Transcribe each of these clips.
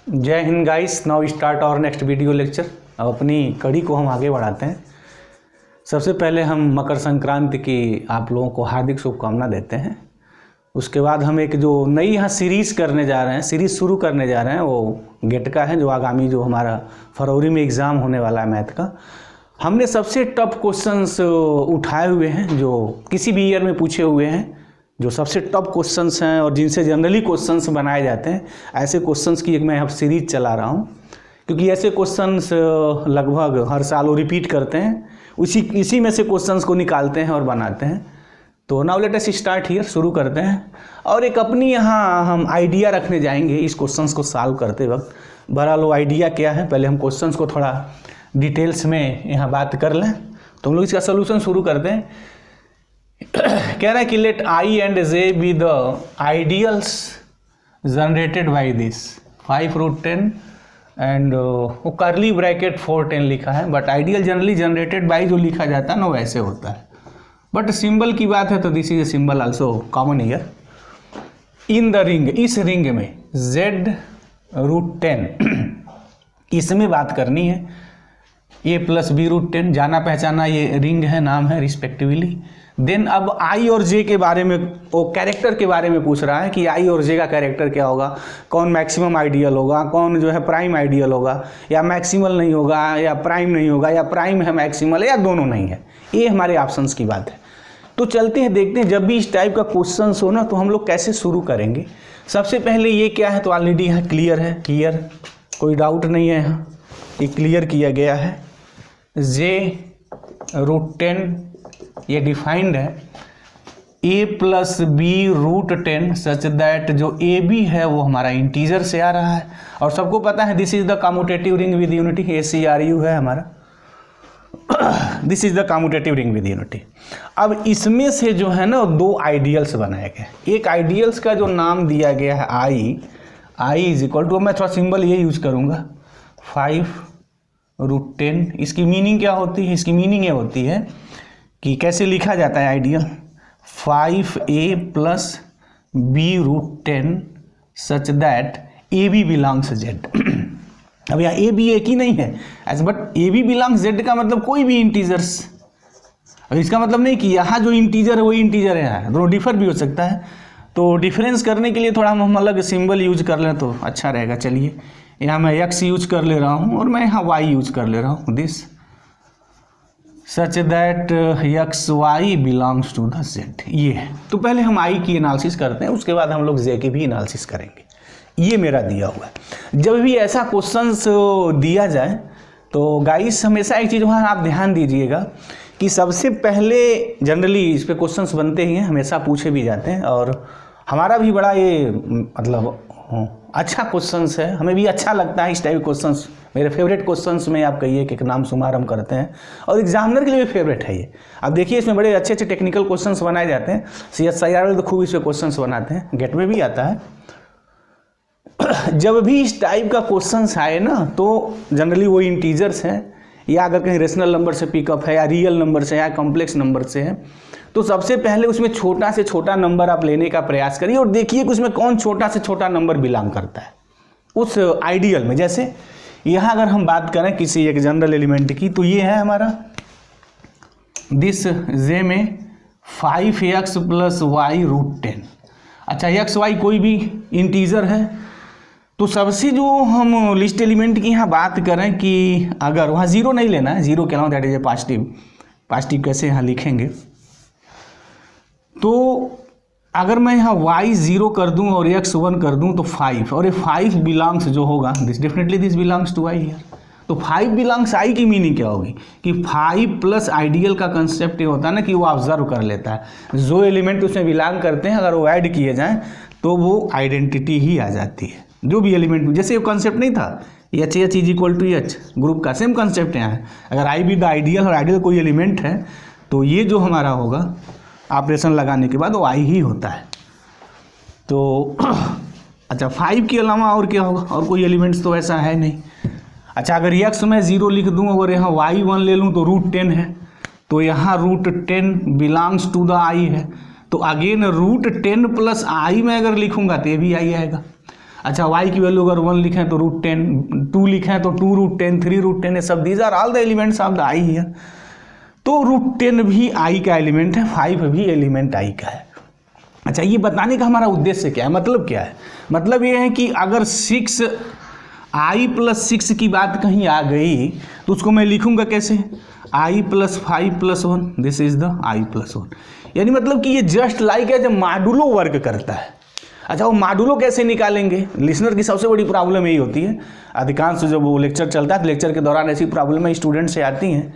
जय Hind guys. Now start और next video lecture. अब अपनी कड़ी को हम आगे बढ़ाते हैं। सबसे पहले हम मकर संक्रांति की आप लोगों को हार्दिक शुभकामना देते हैं। उसके बाद हम एक जो नई यहाँ सीरीज़ करने जा रहे हैं, सीरीज़ शुरू करने जा रहे हैं, वो गेट का है, जो आगामी जो हमारा फरवरी में एग्ज़ाम होने वाला है मैथ का। हमने सबसे टफ क्वेश्चंस उठाए हुए हैं जो किसी भी ईयर में पूछे हुए हैं, जो सबसे टफ क्वेश्चंस हैं और जिनसे जनरली क्वेश्चंस बनाए जाते हैं। ऐसे क्वेश्चंस की एक मैं अब सीरीज चला रहा हूँ, क्योंकि ऐसे क्वेश्चंस लगभग हर साल वो रिपीट करते हैं, इसी में से क्वेश्चंस को निकालते हैं और बनाते हैं। तो now let us start here, शुरू करते हैं। और एक अपनी यहाँ हम आइडिया रखने जाएंगे इस क्वेश्चंस को सॉल्व करते वक्त। बहरहाल वो आइडिया क्या है, पहले हम क्वेश्चंस को थोड़ा डिटेल्स में यहाँ बात कर लें, तो हम लोग इसका सोल्यूशन शुरू करते हैं। कह रहा है कि let I and J be the ideals generated by this 5√10 and वो करली ब्रैकेट 410 लिखा है, but ideal generally generated by जो लिखा जाता है ना वैसे होता है, बट सिंबल की बात है तो this is a symbol also common here. In the ring, इस रिंग में Z√10 इसमें बात करनी है। A + B√10 जाना पहचाना ये रिंग है, नाम है रिस्पेक्टिवली। देन अब I और J के बारे में, वो कैरेक्टर के बारे में पूछ रहा है कि I और J का कैरेक्टर क्या होगा, कौन मैक्सिमम आइडियल होगा, कौन जो है प्राइम आइडियल होगा, या मैक्सिमल नहीं होगा, या प्राइम नहीं होगा, या प्राइम है मैक्सिमल है, या दोनों नहीं है। ये हमारे ऑप्शंस की बात है। तो चलते हैं, देखते हैं जब भी इस टाइप का क्वेश्चन हो ना तो हम लोग कैसे शुरू करेंगे। सबसे पहले ये क्या है, तो ऑलरेडी यहाँ क्लियर है, क्लियर, कोई डाउट नहीं है, यहाँ ये क्लियर किया गया है। Z√10 ये डिफाइंड है, A + B√10 सच दैट जो AB है वो हमारा इंटीजर से आ रहा है, और सबको पता है this is the commutative ring with unity, ACRU है हमारा, this is the commutative ring with unity. अब इसमें से जो है ना दो आइडियल्स बनाए गए। एक आइडियल्स का जो नाम दिया गया है I = मैं थोड़ा सिंबल ये यूज करूँगा 5√10। इसकी मीनिंग क्या होती है, इसकी मीनिंग ये होती है कि कैसे लिखा जाता है ideal, 5A + B√10 such that AB belongs Z। अब यहाँ AB एक ही नहीं है ऐसे, बट AB बिलोंग्स Z का मतलब कोई भी इंटीजर्स। अब इसका मतलब नहीं कि यहाँ जो इंटीजर है वही इंटीजर है, यहाँ दोनों डिफर भी हो सकता है। तो डिफरेंस करने के लिए थोड़ा हम अलग सिंबल यूज कर लें तो अच्छा रहेगा। चलिए, यहाँ मैं X यूज कर ले रहा हूँ और मैं यहाँ Y यूज कर ले रहा हूँ, this such that XY belongs to the Z। ये है। तो पहले हम I की एनालिसिस करते हैं, उसके बाद हम लोग J की भी एनालिसिस करेंगे। ये मेरा दिया हुआ है। जब भी ऐसा क्वेश्चंस दिया जाए तो गाइस हमेशा एक चीज़ वहाँ आप ध्यान दीजिएगा कि सबसे पहले जनरली इस पे क्वेश्चंस बनते ही हैं, हमेशा पूछे भी जाते हैं, और हमारा भी बड़ा ये मतलब अच्छा क्वेश्चंस है, हमें भी अच्छा लगता है इस टाइप क्वेश्चंस। मेरे फेवरेट क्वेश्चंस में आप कहिए कि एक नाम शुमार हम करते हैं, और एग्जामिनर के लिए भी फेवरेट है ये। अब देखिए इसमें बड़े अच्छे अच्छे टेक्निकल क्वेश्चंस बनाए जाते हैं। CSIR वाले तो खूब इसमें क्वेश्चंस बनाते हैं, गेट में भी आता है। जब भी इस टाइप का क्वेश्चंस आए ना तो जनरली वो इंटीजर्स हैं, या अगर कहीं रेशनल नंबर से पिकअप है, या रियल नंबर से, या कॉम्प्लेक्स नंबर से है, तो सबसे पहले उसमें छोटा से छोटा नंबर आप लेने का प्रयास करिए और देखिए कि उसमें कौन छोटा से छोटा नंबर बिलोंग करता है उस आइडियल में। जैसे यहाँ अगर हम बात करें किसी एक जनरल एलिमेंट की, तो ये है हमारा दिस J में 5X + Y√10। अच्छा, X Y कोई भी इंटीजर है, तो सबसे जो हम लिस्ट एलिमेंट की यहाँ बात करें कि अगर वहाँ जीरो नहीं लेना है, जीरो के अलावा दैट इज ए पॉजिटिव कैसे यहाँ लिखेंगे, तो अगर मैं यहाँ y 0 कर दूं और x 1 कर दूं तो 5, और ये 5 बिलोंग्स जो होगा this definitely this belongs to I here. तो 5 बिलोंग्स I की मीनिंग क्या होगी कि 5 प्लस आइडियल का कंसेप्ट ये होता है ना कि वो ऑब्जर्व कर लेता है, जो एलिमेंट उसमें बिलोंग करते हैं अगर वो ऐड किए जाएँ तो वो आइडेंटिटी ही आ जाती है। जो भी एलिमेंट, जैसे वो कंसेप्ट नहीं था H = H ग्रुप का, सेम कंसेप्ट यहाँ है। अगर I भी द आइडियल और आइडियल कोई एलिमेंट है तो ये जो हमारा होगा ऑपरेशन लगाने के बाद वो I ही होता है। तो अच्छा, 5 के अलावा और क्या होगा, और कोई एलिमेंट्स तो ऐसा है नहीं। अच्छा, अगर X मैं 0 लिख दूँ और यहाँ Y 1 ले लूँ तो √10 है, तो यहाँ √10 बिलोंग्स टू द I है। तो अगेन √10 + I में अगर लिखूँगा तो ये भी I आएगा। अच्छा y की वैल्यू अगर 1 लिखें तो √10, 2 लिखें तो 2√10, 3√10 है सब, these are all the elements of the I here. तो √10 भी आई का एलिमेंट है, 5 भी एलिमेंट आई का है। अच्छा, ये बताने का हमारा उद्देश्य क्या है, मतलब क्या है? मतलब ये है कि अगर 6i+6 की बात कहीं आ गई तो उसको मैं लिखूंगा कैसे, i+5+1, this is the i+1। यानी मतलब कि ये जस्ट लाइक है जब मॉडुलो वर्क करता है। अच्छा, वो मॉडुलो कैसे निकालेंगे? लिसनर की सबसे बड़ी प्रॉब्लम यही होती है, अधिकांश जब वो लेक्चर चलता है तो लेक्चर के दौरान ऐसी प्रॉब्लम स्टूडेंट से आती हैं।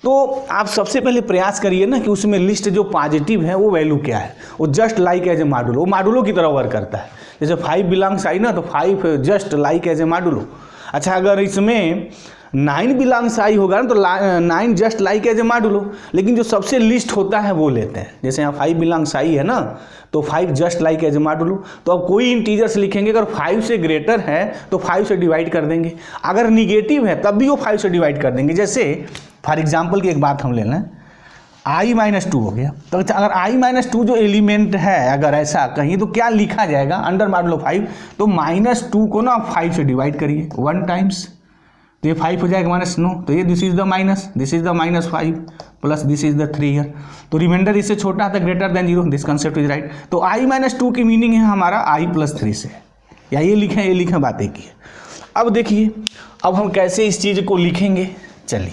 तो आप सबसे पहले प्रयास करिए ना कि उसमें लिस्ट जो पॉजिटिव है वो वैल्यू क्या है, वो just like as a modulo, वो मॉडुलो की तरह वर्क करता है। जैसे 5 बिलोंग्स आई ना, तो 5 just like as a modulo. अच्छा, अगर इसमें 9 बिलोंग्स आई होगा ना तो 9 just like as a modulo, लेकिन जो सबसे लिस्ट होता है वो लेते हैं। जैसे यहाँ 5 बिलोंग्स आई है ना, तो 5 just like as a modulo. तो अब कोई इंटीजर्स लिखेंगे, अगर 5 से ग्रेटर है तो 5 से डिवाइड कर देंगे, अगर निगेटिव है तब भी वो 5 से डिवाइड कर देंगे। जैसे फॉर एग्जाम्पल की एक बात हम ले लें, i-2 हो गया, तो अगर i-2 जो एलिमेंट है अगर ऐसा कहीं तो क्या लिखा जाएगा अंडर मॉडुलो 5, तो -2 को ना 5 से डिवाइड करिए 1 टाइम्स, तो ये 5 हो जाएगा -9, तो ये this is the -5 plus this is the 3 year, तो रिमाइंडर इससे छोटा था greater than 0, this concept is right. तो i-2 की मीनिंग है हमारा i+3 से, या ये लिखें बात एक ही है। अब देखिए, अब हम कैसे इस चीज़ को लिखेंगे, चलिए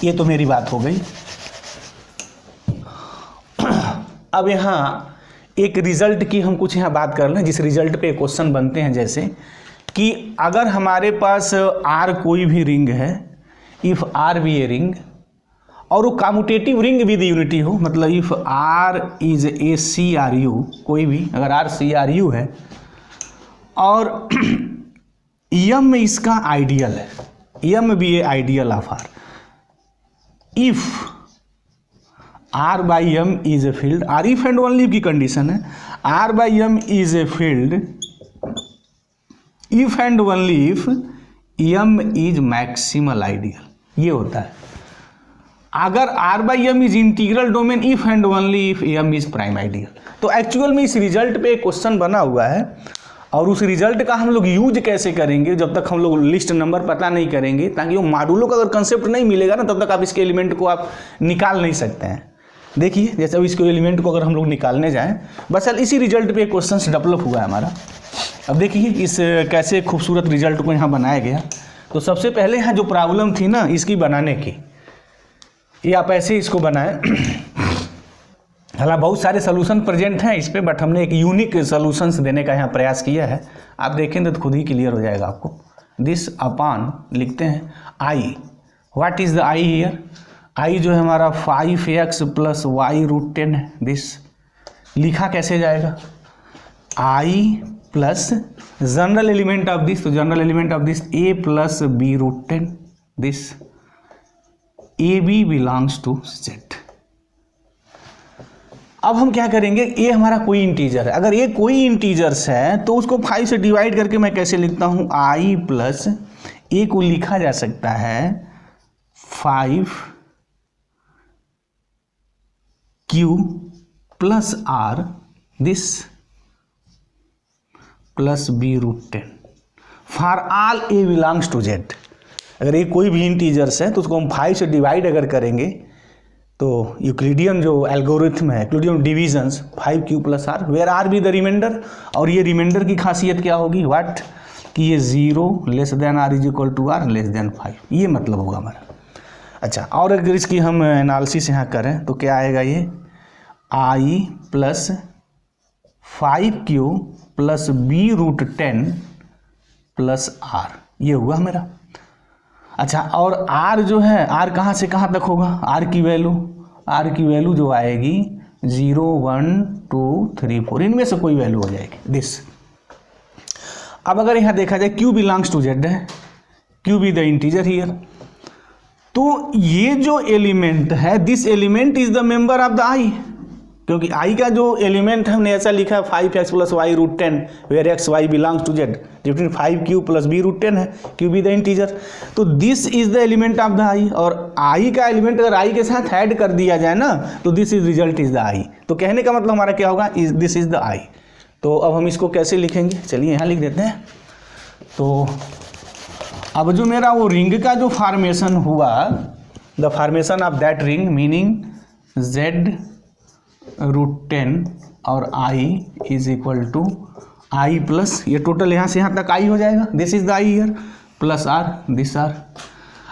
ये तो मेरी बात हो गई। अब यहाँ एक रिजल्ट की हम कुछ यहाँ बात कर लें, जिस रिजल्ट पे क्वेश्चन बनते हैं, जैसे कि अगर हमारे पास R कोई भी रिंग है, if R be a ring और वो कम्यूटेटिव रिंग विद यूनिटी हो, मतलब if R is a CRU, कोई भी अगर R CRU है और M इसका आइडियल है, M be a ideal of R, if R by M is a field, R if and only की कंडीशन है, R by M is a field if and only if M is maximal ideal, ये होता है। अगर R by M is integral domain if and only if M is prime ideal. तो actual में इस result पे एक क्वेश्चन बना हुआ है, और उस रिजल्ट का हम लोग यूज कैसे करेंगे जब तक हम लोग लिस्ट नंबर पता नहीं करेंगे, ताकि वो मॉडुलो का अगर कंसेप्ट नहीं मिलेगा ना तब तक आप इसके एलिमेंट को आप निकाल नहीं सकते हैं। देखिए, जैसे अब इसके एलिमेंट को अगर हम लोग निकालने जाएं, बस इसी रिजल्ट पे क्वेश्चन डेवलप हुआ है हमारा। अब देखिए इस कैसे खूबसूरत रिजल्ट को यहाँ बनाया गया। तो सबसे पहले यहाँ जो प्रॉब्लम थी ना इसकी बनाने की, ये आप ऐसे इसको बनाएं। हालांकि बहुत सारे सॉल्यूशन प्रेजेंट हैं इस पे, बट हमने एक यूनिक सॉल्यूशंस देने का यहाँ प्रयास किया है। आप देखेंगे तो खुद ही क्लियर हो जाएगा आपको। दिस अपॉन लिखते हैं i, what is the i here, i जो है हमारा 5x + y√10 है। दिस लिखा कैसे जाएगा, i plus general element of this, तो general element of this a + b√10, this ab belongs to z। अब हम क्या करेंगे, ए हमारा कोई इंटीजर है, अगर ये कोई इंटीजर्स है तो उसको 5 से डिवाइड करके मैं कैसे लिखता हूँ, i प्लस ए को लिखा जा सकता है 5q plus r this plus b√10 for all a belongs to z। अगर ये कोई भी इंटीजर्स है तो उसको हम 5 से डिवाइड अगर करेंगे तो यूक्लिडियन जो एल्गोरिथम है, Euclidean divisions 5q plus r, where r be the remainder, और ये रिमाइंडर की खासियत क्या होगी, व्हाट, कि ये 0 less than r is equal to r less than 5, ये मतलब होगा हमारा। अच्छा, और अगर इसकी हम एनालिसिस यहाँ करें तो क्या आएगा, ये i plus 5q plus b√10 plus r, ये हुआ मेरा। अच्छा, और r जो है, r कहाँ से कहाँ तक होगा, r की वैल्यू जो आएगी 0 1 2 3 4, इनमें से कोई वैल्यू हो जाएगी दिस। अब अगर यहाँ देखा जाए q बिलोंग्स टू z है, q be the integer here, तो ये जो एलिमेंट है this element is the member of the i, क्योंकि i का जो एलिमेंट है हमने ऐसा लिखा है 5x + y√10 where x y belongs to z, different 5q plus b√10 है, q बी द इंटीजर, तो this is the element of the i, और i का एलिमेंट अगर i के साथ ऐड कर दिया जाए ना तो this is result is the i। तो कहने का मतलब हमारा क्या होगा, दिस इज द i। तो अब हम इसको कैसे लिखेंगे, चलिए यहाँ लिख देते हैं। तो अब जो मेरा वो रिंग का जो फॉर्मेशन हुआ, the formation of that ring meaning z√10 और i is equal to i plus, ये टोटल यहाँ से यहाँ तक i हो जाएगा, this is the i year plus r this r।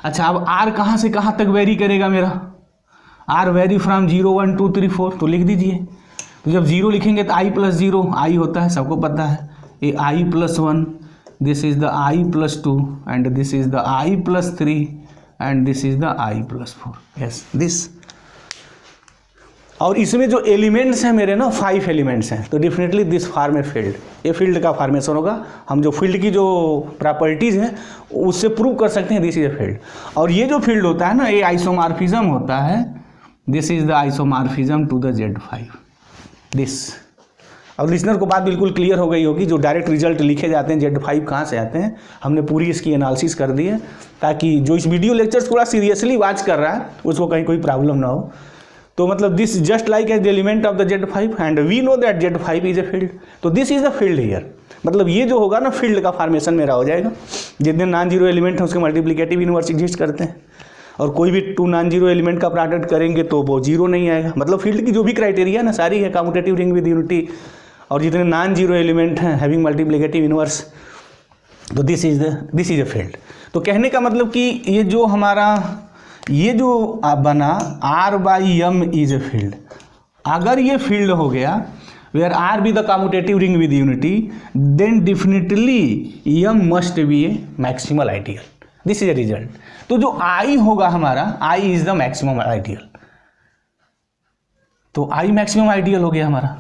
अच्छा अब r कहाँ से कहाँ तक वेरी करेगा मेरा, r वेरी फ्रॉम 0 1 2 3 4, तो लिख दीजिए। तो जब 0 लिखेंगे तो i प्लस 0 i होता है, सबको पता है, ये i plus 1, this is the i plus 2 and this is the i plus 3 and this is the i plus 4, yes this. और इसमें जो एलिमेंट्स हैं मेरे ना 5 एलिमेंट्स हैं, तो definitely this form a field, ये फील्ड का फॉर्मेशन होगा। हम जो फील्ड की जो प्रॉपर्टीज़ हैं उससे प्रूव कर सकते हैं दिस इज ए फील्ड। और ये जो फील्ड होता है ना, ये आइसोमॉर्फिज्म होता है, this is the isomorphism to the Z5 this. अब लिसनर को बात बिल्कुल क्लियर हो गई होगी, जो डायरेक्ट रिजल्ट लिखे जाते हैं Z5 कहाँ से आते हैं, हमने पूरी इसकी एनालिसिस कर दी है, ताकि जो इस वीडियो लेक्चर्स थोड़ा सीरियसली वॉच कर रहा है उसको कहीं कोई प्रॉब्लम ना हो। तो मतलब this just like as the element of the Z5 and we know that Z5 is a field, तो this is the field here. मतलब ये जो होगा ना फील्ड का फॉर्मेशन मेरा हो जाएगा। जितने नॉन जीरो एलिमेंट हैं उसके मल्टीप्लिकेटिव इनवर्स एग्जिस्ट करते हैं, और कोई भी 2 नॉन जीरो एलिमेंट का प्रोडक्ट करेंगे तो वो जीरो नहीं आएगा। मतलब फील्ड की जो भी क्राइटेरिया ना सारी है, कम्यूटेटिव रिंग विद यूनिटी, और जितने नॉन जीरो एलिमेंट हैं हैविंग मल्टीप्लिकेटिव इनवर्स, तो दिस इज ए फील्ड। तो कहने का मतलब कि ये जो हमारा ये जो बना R/M इज ए फील्ड, अगर ये फील्ड हो गया where R be the commutative ring with unity, then definitely M must be a maximal ideal, this is a result. तो जो I होगा हमारा, I is the maximum ideal, तो I maximum ideal हो गया हमारा।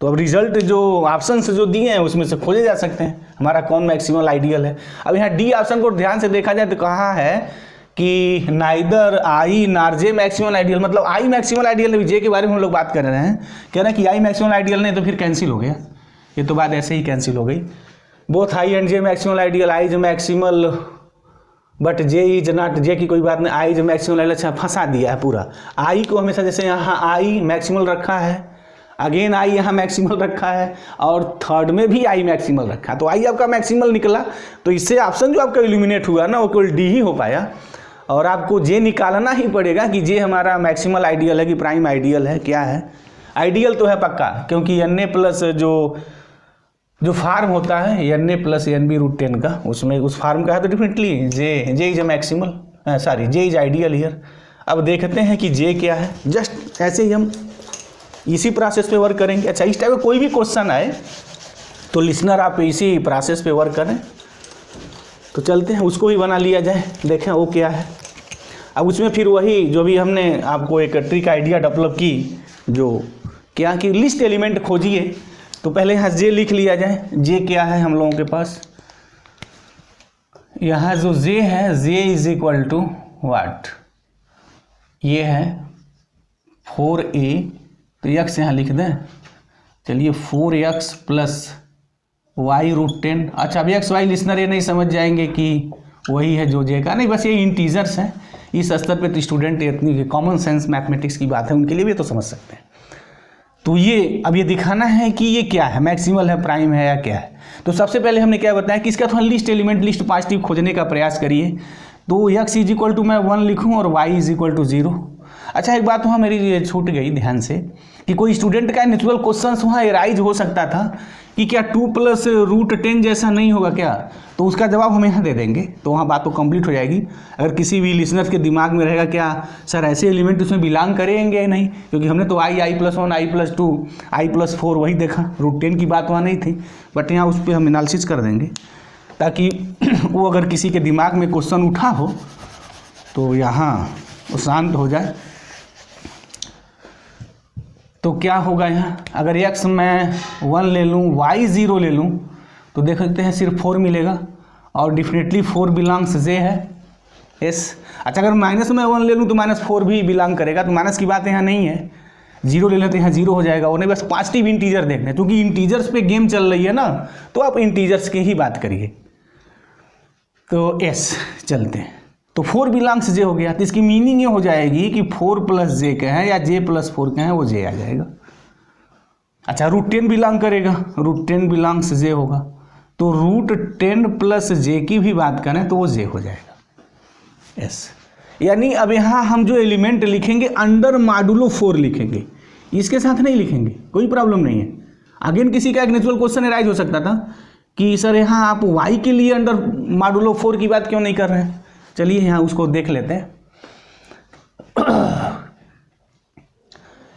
तो अब रिजल्ट जो ऑप्शन से जो दिए हैं उसमें से खोजे जा सकते हैं हमारा कौन मैक्सिमल आइडियल है। अब यहाँ डी ऑप्शन को ध्यान से देखा जाए तो कहाँ है कि neither I nor J maximal ideal, मतलब आई मैक्सिमल आइडियल है, जे के बारे में हम लोग बात कर रहे हैं, कह रहे हैं कि आई मैक्सिमल आइडियल नहीं तो फिर कैंसिल हो गया, ये तो बात ऐसे ही कैंसिल हो गई। Both I and J maximal ideal, I is maximal but J is not, J की कोई बात नहीं, आई इज मैक्सिमल आइडियल। अच्छा फंसा दिया है पूरा, आई को हमेशा जैसे यहाँ आई मैक्सिमल रखा है, अगेन आई यहाँ मैक्सिमल रखा है, और थर्ड में भी आई मैक्सिमल रखा है, तो आई आपका मैक्सिमल निकला। तो इससे ऑप्शन जो आपका इल्यूमिनेट हुआ ना वो केवल डी ही हो पाया, और आपको जे निकालना ही पड़ेगा कि जे हमारा मैक्सिमल आइडियल है कि प्राइम आइडियल है, क्या है आइडियल तो है पक्का, क्योंकि Na प्लस जो फार्म होता है Na प्लस NB√10 का, उसमें उस फार्म का है, तो definitely J is a maximal, sorry J is ideal here. अब देखते हैं कि जे क्या है, जस्ट ऐसे ही हम इसी प्रोसेस पे वर्क करेंगे। अच्छा इस टाइप का कोई भी क्वेश्चन आए तो लिसनर आप इसी प्रोसेस पे वर्क करें, तो चलते हैं उसको भी बना लिया जाए, देखें वो क्या है। अब उसमें फिर वही जो भी हमने आपको एक ट्रिक आइडिया डेवलप की, जो क्या कि लिस्ट एलिमेंट खोजिए, तो पहले यहाँ जे लिख लिया जाए। जे क्या है हम लोगों के पास, यहाँ जो जे है, जे इज इक्वल टू वाट, ये है 4a, तो x यहाँ लिख दें, चलिए 4x प्लस y√10। अच्छा अब x y लिसनर ये नहीं समझ जाएंगे कि वही है जो जे का, नहीं बस ये इंटीजर्स हैं, इस स्तर पे तो स्टूडेंट इतनी कॉमन सेंस मैथमेटिक्स की बात है उनके लिए भी तो समझ सकते हैं। तो ये अब ये दिखाना है कि ये क्या है, मैक्सिमल है, प्राइम है या क्या है। तो सबसे पहले हमने क्या बताया कि इसका थोड़ा लिस्ट एलिमेंट, लिस्ट पॉजिटिव खोजने का प्रयास करिए। तो x इज इक्वल टू मैं 1 लिखूँ और y इज इक्वल टू 0। अच्छा एक बात वहाँ मेरी छूट गई ध्यान से, कि कोई स्टूडेंट का नेचुरल क्वेश्चन वहाँ एराइज हो सकता था कि क्या 2 + √10 जैसा नहीं होगा क्या, तो उसका जवाब हम यहाँ दे देंगे, तो वहाँ बात तो कंप्लीट हो जाएगी। अगर किसी भी लिसनर के दिमाग में रहेगा क्या सर ऐसे एलिमेंट उसमें बिलोंग करेंगे नहीं, क्योंकि हमने तो i+1 i+2 i+4 वही देखा, √10 की बात वहाँ नहीं थी, बट यहाँ उस पर हम एनालिसिस कर देंगे, ताकि वो अगर किसी के दिमाग में क्वेश्चन उठा हो तो यहाँ वो शांत हो जाए। तो क्या होगा यहाँ, अगर x मैं 1 ले लूँ, y 0 ले लूँ, तो देख सकते हैं सिर्फ 4 मिलेगा, और डेफिनेटली 4 बिलोंग्स जे है, यस। अच्छा अगर माइनस में 1 ले लूँ तो -4 भी बिलोंग करेगा, तो माइनस की बात यहाँ नहीं है, 0 ले लें तो यहाँ 0 हो जाएगा, और नहीं बस पॉजिटिव इंटीजर देखते हैं, क्योंकि इंटीजर्स पे गेम चल रही है ना, तो आप इंटीजर्स की ही बात करिए। तो यस चलते हैं, तो 4 बिलोंग्स जे हो गया, तो इसकी मीनिंग ये हो जाएगी कि 4 + j के हैं या j + 4 के हैं वो j आ जाएगा। अच्छा रूट 10 बिलोंग करेगा, रूट 10 बिलोंग्स जे होगा, तो रूट 10 प्लस जे की भी बात करें तो वो जे हो जाएगा। यस, यानी अब यहाँ हम जो एलिमेंट लिखेंगे अंडर मॉडुलो 4 लिखेंगे, इसके साथ नहीं लिखेंगे, कोई प्रॉब्लम नहीं है। अगेन किसी का एक नेचुरल क्वेश्चन राइज हो सकता था कि सर यहाँ आप y के लिए अंडर मॉडुलो 4 की बात क्यों नहीं कर रहे हैं। चलिए यहाँ उसको देख लेते हैं।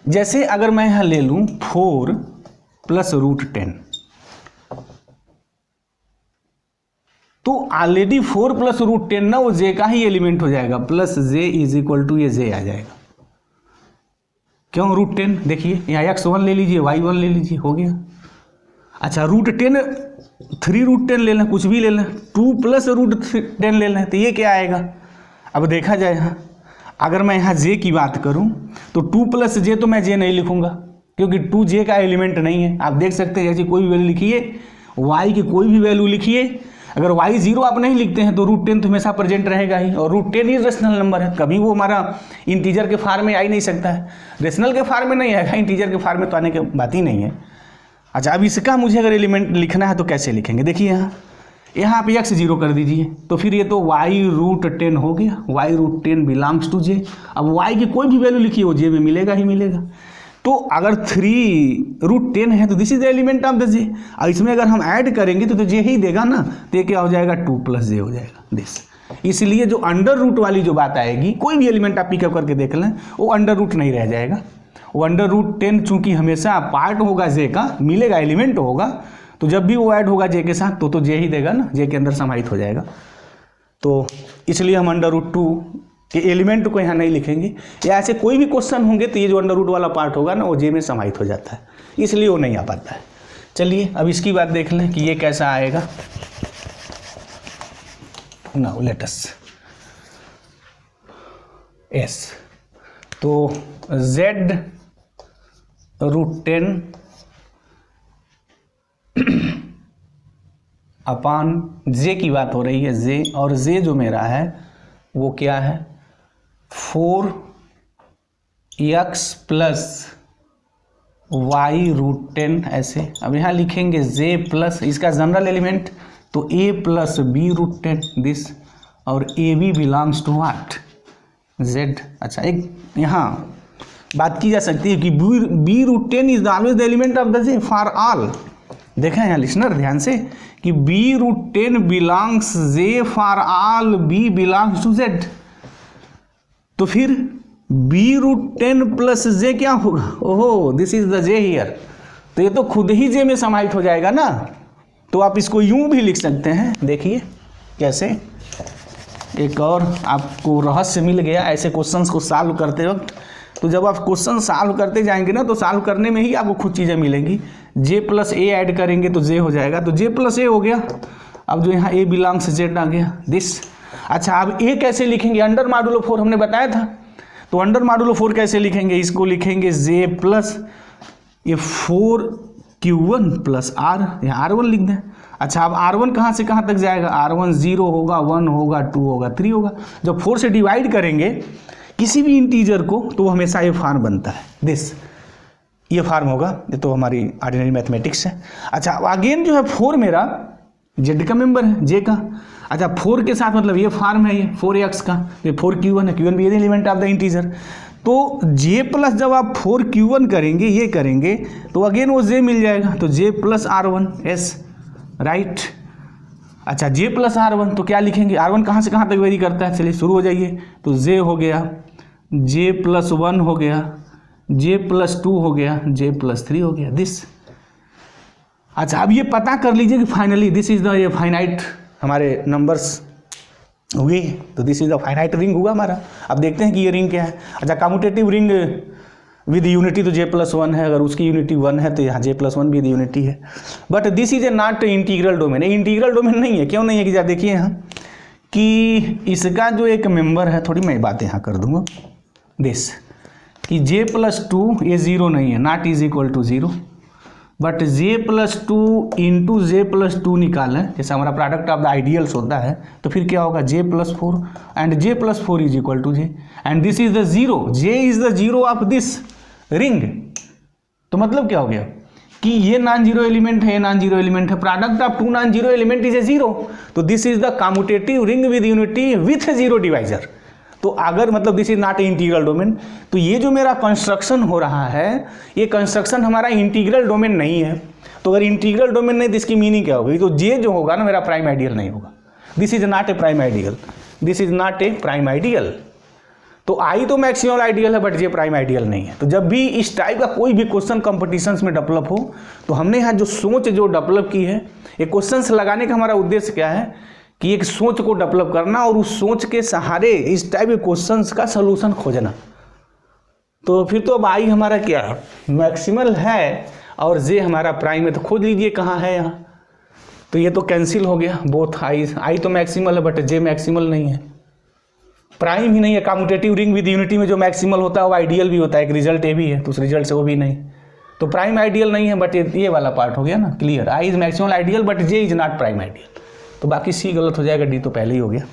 जैसे अगर मैं यहाँ ले लूँ 4 प्लस रूट 10, तो ऑलरेडी 4 प्लस रूट 10 ना वो जे का ही एलिमेंट हो जाएगा, plus J is equal to ये जे आ जाएगा। क्यों रूट 10, देखिए यहाँ x1 ले लीजिए, y1 ले लीजिए, हो गया। अच्छा रूट 10 3 रूट 10 ले लें, कुछ भी ले लें, 2 प्लस रूट 10 ले लें, तो ये क्या आएगा। अब देखा जाए यहाँ अगर मैं यहाँ जे की बात करूँ तो 2 प्लस जे तो मैं जे नहीं लिखूंगा क्योंकि 2 जे का एलिमेंट नहीं है। आप देख सकते हैं जैसे कोई भी वैल्यू लिखिए, y की कोई भी वैल्यू लिखिए, अगर y 0 आप नहीं लिखते हैं तो रूट 10 तो हमेशा प्रेजेंट रहेगा ही, और रूट 10 ही रेशनल नंबर है, कभी वो हमारा इंटीजर के फार्म में आ ही नहीं सकता है, रेशनल के फार्म में नहीं आएगा, इंटीजर के फार्म में तो आने की बात ही नहीं है। अच्छा अब इसका मुझे अगर एलिमेंट लिखना है तो कैसे लिखेंगे, देखिए यहाँ आप x 0 कर दीजिए, तो फिर ये तो y रूट 10 हो गया, y रूट 10 बिलोंग्स टू जे। अब y की कोई भी वैल्यू लिखिए वो जे में मिलेगा ही मिलेगा। तो अगर 3 रूट 10 है तो this is the element of the J, और इसमें अगर हम ऐड करेंगे तो जे ही देगा ना, तो ये क्या हो जाएगा 2 प्लस जे हो जाएगा दिस। इसलिए जो अंडर रूट वाली जो बात आएगी, कोई भी एलिमेंट आप पिकअप करके देख लें, वो अंडर रूट नहीं रह जाएगा। वो अंडर रूट 10 चूंकि हमेशा पार्ट होगा जे का, मिलेगा एलिमेंट होगा, तो जब भी वो ऐड होगा जे के साथ तो जे ही देगा ना, जे के अंदर समाहित हो जाएगा। तो इसलिए हम अंडर रूट 2 के एलिमेंट को यहाँ नहीं लिखेंगे, या ऐसे कोई भी क्वेश्चन होंगे तो ये जो अंडर रूट वाला पार्ट होगा ना वो जे में समाहित हो जाता है, इसलिए वो नहीं आ पाता है। चलिए अब इसकी बात देख लें कि ये कैसा आएगा। नाउ लेट अस एस, तो z रूट 10 अपान जे की बात हो रही है, जे, और जे जो मेरा है वो क्या है 4x प्लस y रूट 10 ऐसे। अब यहाँ लिखेंगे जे प्लस इसका जनरल एलिमेंट तो a plus b root 10 this, और a b belongs to what z। अच्छा एक यहाँ बात की जा सकती है कि b root 10 is always the element of the J for all. देखें यहाँ लिसनर ध्यान से कि b root 10 belongs J for all b belongs to z, तो फिर बी रूट 10 प्लस जे क्या होगा, ओहो this is the J here, तो ये तो खुद ही जे में समाहित हो जाएगा ना। तो आप इसको यूं भी लिख सकते हैं, देखिए कैसे, एक और आपको रहस्य मिल गया ऐसे क्वेश्चंस को सॉल्व करते वक्त। तो जब आप क्वेश्चन सॉल्व करते जाएंगे ना तो सॉल्व करने में ही आपको खुद चीज़ें मिलेंगी। जे प्लस ए ऐड करेंगे तो जे हो जाएगा, तो जे प्लस ए हो गया। अब जो यहाँ ए बिलोंग्स जेड आ गया दिस। अच्छा अब ए कैसे लिखेंगे, अंडर मॉडुलो 4 हमने बताया था, तो अंडर मॉडुलो 4 कैसे लिखेंगे, इसको लिखेंगे जे प्लस ये 4q1 प्लस आर, यहाँ r1 लिख दें। अच्छा अब r1 कहाँ से कहाँ तक जाएगा, r1 0 होगा, 1 होगा, 2 होगा, 3 होगा। जब 4 से डिवाइड करेंगे किसी भी इंटीजर को तो हमेशा ये फॉर्म बनता है दिस, ये फॉर्म होगा, ये तो हमारी ऑर्डिनरी मैथमेटिक्स है। अच्छा अगेन जो है 4 मेरा जेड का मेंबर है, जे का। अच्छा 4 के साथ मतलब ये फॉर्म है, ये 4x का, ये 4q1 है, q1 भी एलिमेंट ऑफ द इंटीजर। तो j प्लस जब आप 4q1 करेंगे, ये करेंगे तो अगेन वो j मिल जाएगा, तो j plus r1 s right. अच्छा j प्लस r1 तो क्या लिखेंगे, r1 कहाँ से कहाँ तक वेरी करता है, चलिए शुरू हो जाइए। तो j हो गया, j प्लस 1 हो गया, j प्लस 2 हो गया, j प्लस 3 हो गया दिस। अच्छा अब ये पता कर लीजिए कि फाइनली दिस इज द, ये फाइनाइट हमारे नंबर्स हुए, तो this is the finite ring हुआ हमारा। अब देखते हैं कि ये रिंग क्या है। अच्छा कम्यूटेटिव रिंग विद यूनिटी तो j प्लस 1 है, अगर उसकी यूनिटी 1 है तो यहाँ j प्लस 1 भी यूनिटी है। But this is A not integral domain, integral domain नहीं है। क्यों नहीं है कि जरा देखिए यहाँ कि इसका जो एक मेंबर है, थोड़ी मैं बात यहाँ कर दूंगा दिस, कि j प्लस 2 ये 0 नहीं है, not is equal to 0, but j plus 2 into J plus 2 निकालें, जैसे हमारा प्रोडक्ट ऑफ द आइडियल्स होता है, तो फिर क्या होगा j plus 4 and j plus 4 is equal to j and this is the 0, j is the 0 of this ring. तो मतलब क्या हो गया, कि ये नॉन जीरो एलिमेंट है, ये नॉन जीरो एलिमेंट है, product of two non zero element is a zero, तो this is the commutative ring with unity with a zero divisor. तो अगर मतलब this is not a integral domain, तो ये जो मेरा कंस्ट्रक्शन हो रहा है ये कंस्ट्रक्शन हमारा इंटीग्रल डोमेन नहीं है। तो अगर इंटीग्रल डोमेन नहीं तो इसकी मीनिंग क्या होगी, तो जे जो होगा ना मेरा प्राइम आइडियल नहीं होगा। This is not A prime ideal, this is not A prime ideal. तो आई तो मैक्सिमम आइडियल है बट ये प्राइम आइडियल नहीं है। तो जब भी इस टाइप का कोई भी क्वेश्चन कंपटीशंस में डेवलप हो तो हमने यहाँ जो सोच जो डेवलप की है, ये क्वेश्चंस लगाने का हमारा उद्देश्य क्या है कि एक सोच को डेवलप करना और उस सोच के सहारे इस टाइप के क्वेश्चंस का सलूशन खोजना। तो फिर तो अब आई हमारा क्या मैक्सिमल है और जे हमारा प्राइम है, तो खोज लीजिए कहाँ है यहाँ। तो ये तो कैंसिल हो गया, बोथ आई तो मैक्सिमल है बट जे मैक्सिमल नहीं है, प्राइम ही नहीं है। कम्यूटेटिव रिंग विद यूनिटी में जो मैक्सिमल होता है वो आइडियल भी होता है, एक रिजल्ट ए भी है तो उस रिजल्ट से वो भी नहीं, तो प्राइम आइडियल नहीं है। बट ये वाला पार्ट हो गया ना clear, I is maximal ideal but J is not prime ideal. तो बाकी सी गलत हो जाएगा, डी तो पहले ही हो गया।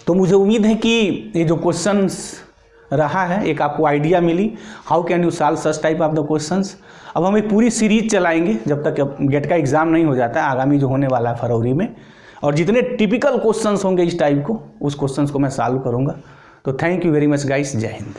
तो मुझे उम्मीद है कि ये जो क्वेश्चंस रहा है एक आपको आइडिया मिली, how can you solve such type of the questions. अब हम एक पूरी सीरीज चलाएंगे जब तक गेट का एग्जाम नहीं हो जाता है, आगामी जो होने वाला है फरवरी में, और जितने टिपिकल क्वेश्चंस होंगे इस टाइप को उस क्वेश्चंस को मैं सॉल्व करूंगा। तो thank you very much guys, जय हिंद।